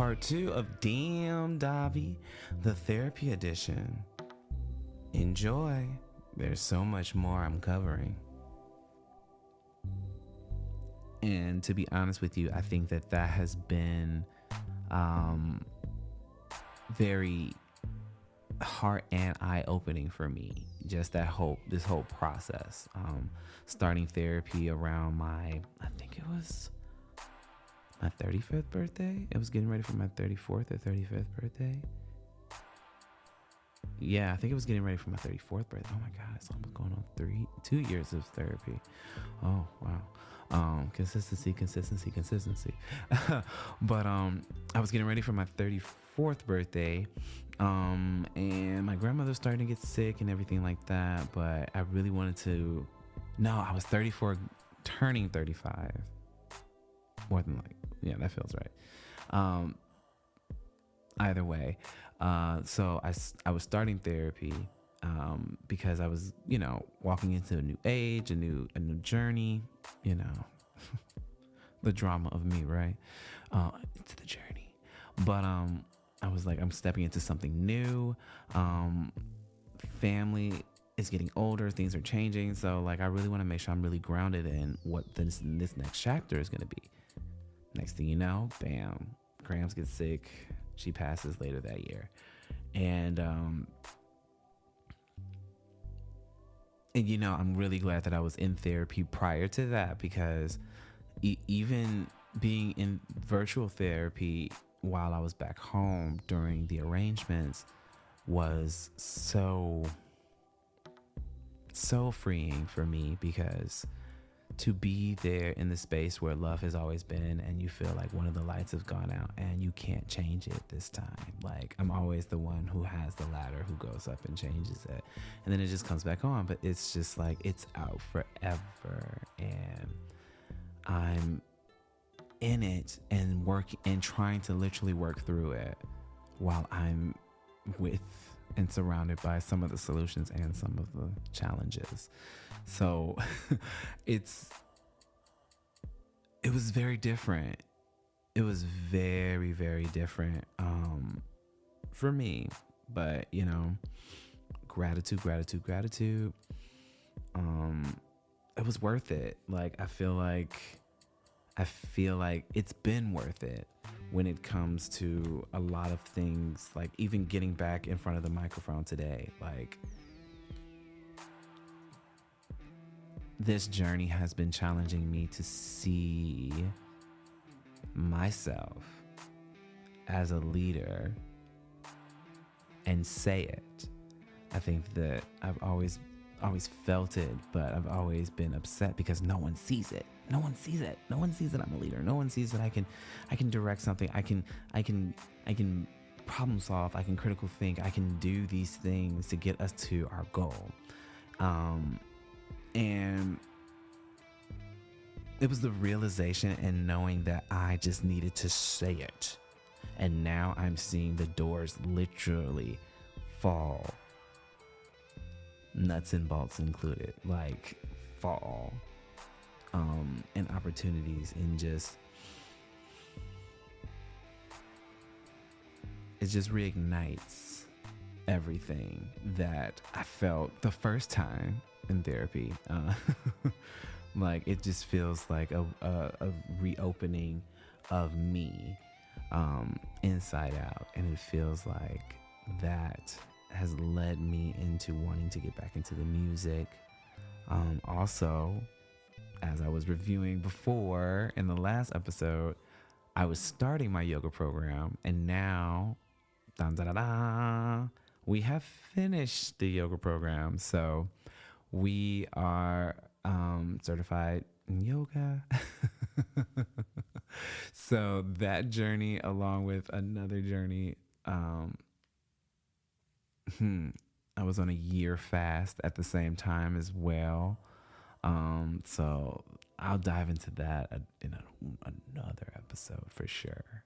part 2 of Damn Davi, the therapy edition. Enjoy. There's so much more I'm covering. And to be honest with you, I think that has been very heart and eye-opening for me. Just this whole process. Starting therapy around I think it was my 35th birthday. It was getting ready for my 34th or 35th birthday. Yeah, I think it was getting ready for my 34th birthday. Oh my God, it's almost going on 2 years of therapy. Oh, wow. Consistency. But I was getting ready for my 34th birthday. And my grandmother was starting to get sick and everything like that. But I really wanted to. No, I was 34, turning 35. More than yeah, that feels right. Either way, so I was starting therapy because I was, walking into a new age, a new journey, the drama of me, right? Into the journey. But I was like, I'm stepping into something new. Family is getting older, things are changing, so I really want to make sure I'm really grounded in what this next chapter is going to be. Next thing you know, bam, Grams gets sick. She passes later that year. And I'm really glad that I was in therapy prior to that, because even being in virtual therapy while I was back home during the arrangements was so freeing for me, because to be there in the space where love has always been, and you feel like one of the lights has gone out and you can't change it this time. I'm always the one who has the ladder, who goes up and changes it, and then it just comes back on. But it's just it's out forever, and I'm in it and working and trying to literally work through it while I'm with and surrounded by some of the solutions and some of the challenges. So it was very different. It was very, very different for me. But, gratitude. It was worth it. I feel like it's been worth it when it comes to a lot of things, even getting back in front of the microphone today. This journey has been challenging me to see myself as a leader and say it. I think that I've always felt it, but I've always been upset because no one sees it. No one sees that I'm a leader. No one sees that I can direct something. I can problem solve. I can critical think. I can do these things to get us to our goal. And it was the realization and knowing that I just needed to say it. And now I'm seeing the doors literally fall, nuts and bolts included, fall, and opportunities, and it just reignites everything that I felt the first time in therapy. It just feels like a reopening of me inside out, and it feels like that has led me into wanting to get back into the music. Also, as I was reviewing before in the last episode, I was starting my yoga program, and now we have finished the yoga program. So we are certified in yoga. So that journey, along with another journey, I was on a year fast at the same time as well. So I'll dive into that in another episode for sure.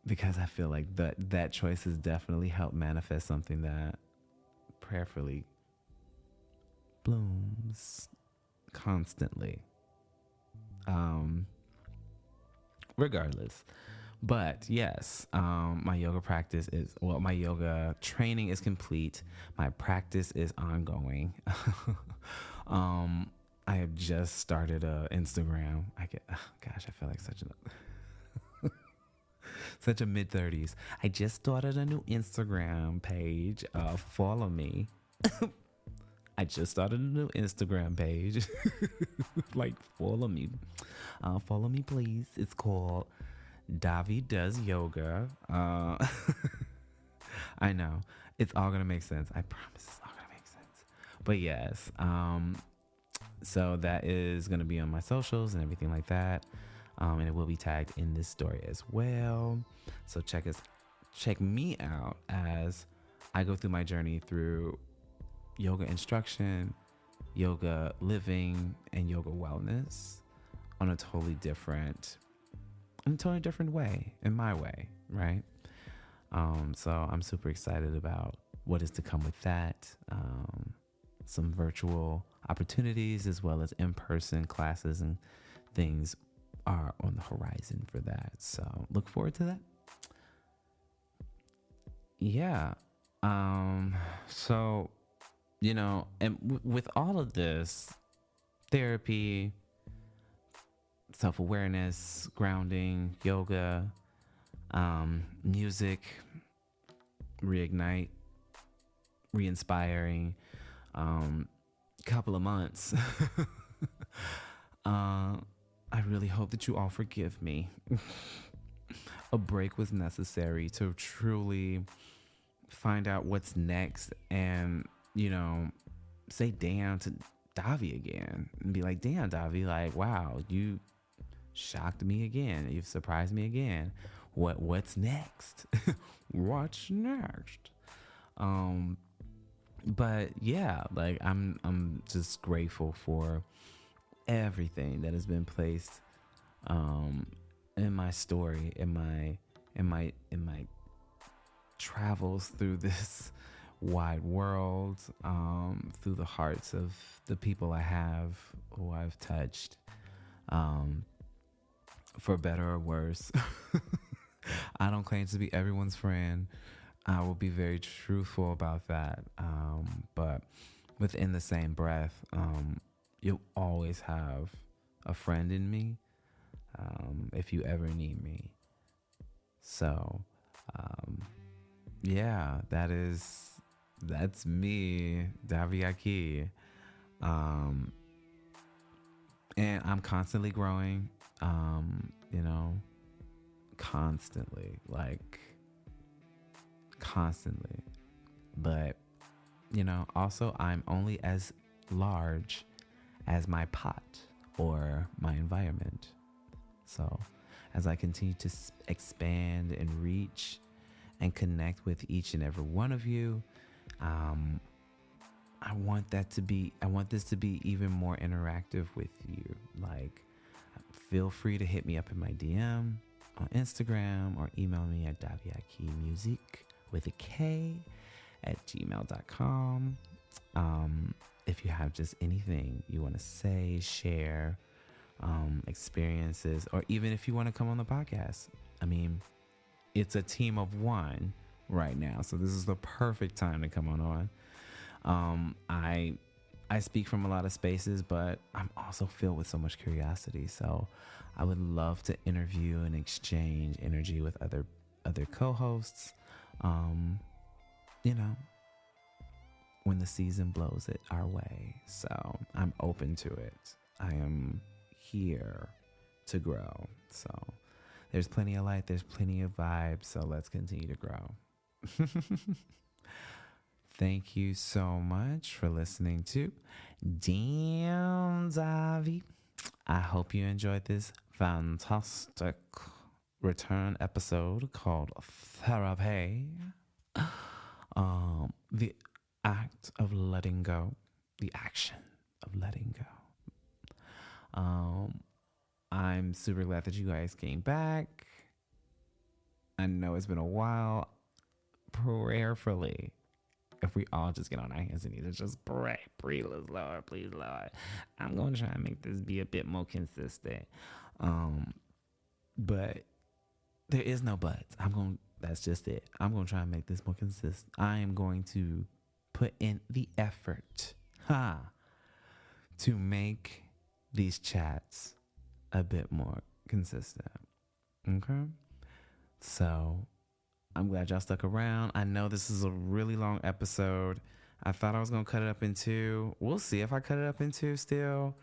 Because I feel like that choice has definitely helped manifest something that prayerfully blooms constantly. regardless. But yes, my yoga practice is, well, my yoga training is complete. My practice is ongoing. I have just started a Instagram. Gosh, I feel like such a mid-30s. I just started a new Instagram page. Follow me. I just started a new Instagram page. Like, follow me. Follow me, please. It's called Davi Does Yoga. I know. It's all going to make sense. I promise it's all going to make sense. But yes. So that is going to be on my socials and everything like that. And it will be tagged in this story as well. So check me out as I go through my journey through yoga instruction, yoga living, and yoga wellness on a totally different way, in my way, right? So I'm super excited about what is to come with that. Some virtual opportunities as well as in-person classes and things are on the horizon for that. So look forward to that. Yeah. So, and with all of this, therapy, self-awareness, grounding, yoga, music, reignite, re-inspiring, couple of months. I really hope that you all forgive me. A break was necessary to truly find out what's next and, say damn to Davi again and be like, damn, Davi, like, wow, you shocked me again. You've surprised me again. What's next? What's next? But yeah, like I'm just grateful for everything that has been placed in my story, in my travels through this wide world, through the hearts of the people I have, who I've touched, for better or worse. I don't claim to be everyone's friend. I will be very truthful about that. But within the same breath, you'll always have a friend in me, if you ever need me. So, yeah, that's me, Davi Aki. And I'm constantly growing, constantly. But, also I'm only as large as my pot or my environment. So as I continue to expand and reach and connect with each and every one of you, I want this to be even more interactive with you. Like, feel free to hit me up in my DM on Instagram or email me at daviakimusic with a K at gmail.com. If you have just anything you want to say, share, experiences, or even if you want to come on the podcast. I mean, it's a team of one right now, so this is the perfect time to come on. I speak from a lot of spaces, but I'm also filled with so much curiosity. So I would love to interview and exchange energy with other co-hosts. When the season blows it our way. So I'm open to it. I am here to grow. So there's plenty of light. There's plenty of vibes. So let's continue to grow. Thank you so much for listening to Damn Davi. I hope you enjoyed this fantastic return episode called Therapy. The act of letting go, the action of letting go. I'm super glad that you guys came back. I know it's been a while. Prayerfully, if we all just get on our hands and knees and just pray, please, Lord, I'm going to try and make this be a bit more consistent. But there is no buts. That's just it. I'm gonna try and make this more consistent. I am going to put in the effort to make these chats a bit more consistent. Okay. So I'm glad y'all stuck around. I know this is a really long episode. I thought I was gonna cut it up in two. We'll see if I cut it up in two still.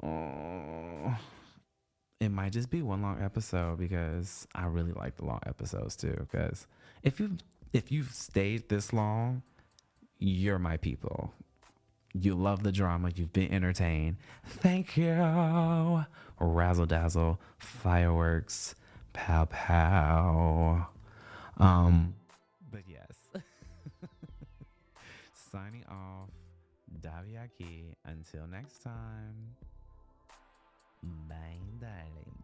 Oh, it might just be one long episode because I really like the long episodes too. Because if you've stayed this long, you're my people. You love the drama. You've been entertained. Thank you. Razzle dazzle, fireworks, pow pow. But yes. Signing off. Daviaki. Until next time. Bye, darling.